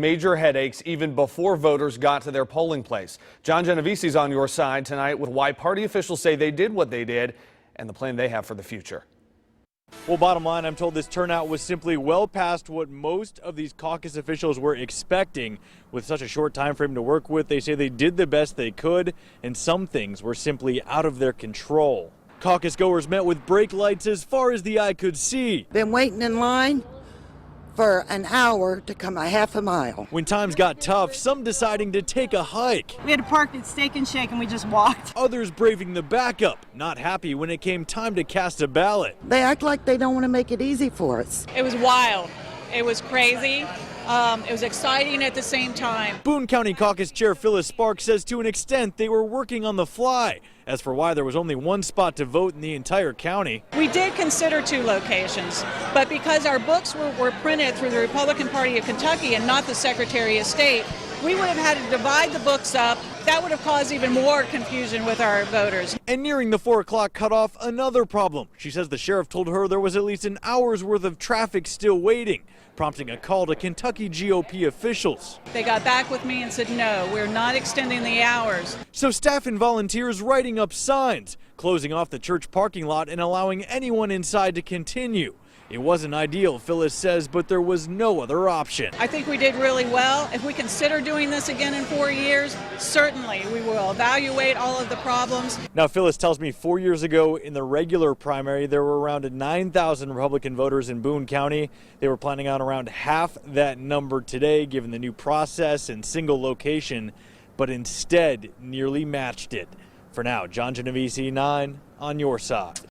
major headaches even before voters got to their polling place. John Genovese's on your side tonight with why party officials say they did what they did and the plan they have for the future. Well, bottom line, I'm told this turnout was simply well past what most of these caucus officials were expecting. With such a short time frame to work with, they say they did the best they could, and some things were simply out of their control. Caucus goers met with brake lights as far as the eye could see. Been waiting in line for an hour to come a half a mile. When times got tough, some deciding to take a hike. We had to park at Steak and Shake and we just walked. Others braving the backup, not happy when it came time to cast a ballot. They act like they don't want to make it easy for us. It was wild. It was crazy. It was exciting at the same time. Boone County Caucus Chair Phyllis Sparks says to an extent they were working on the fly. As for why there was only one spot to vote in the entire county. We did consider 2 locations, but because our books were printed through the Republican Party of Kentucky and not the Secretary of State, we would have had to divide the books up. That would have caused even more confusion with our voters. And nearing the 4 o'clock cutoff, another problem. She says the sheriff told her there was at least an hour's worth of traffic still waiting, prompting a call to Kentucky GOP officials. They got back with me and said, no, we're not extending the hours. So staff and volunteers writing up signs, closing off the church parking lot and allowing anyone inside to continue. It wasn't ideal, Phyllis says, but there was no other option. I think we did really well. If we consider doing this again in 4 years, certainly we will evaluate all of the problems. Now, Phyllis tells me 4 years ago in the regular primary, there were around 9,000 Republican voters in Boone County. They were planning on around half that number today, given the new process and single location, but instead nearly matched it. For now, John Genovese, 9 on your side.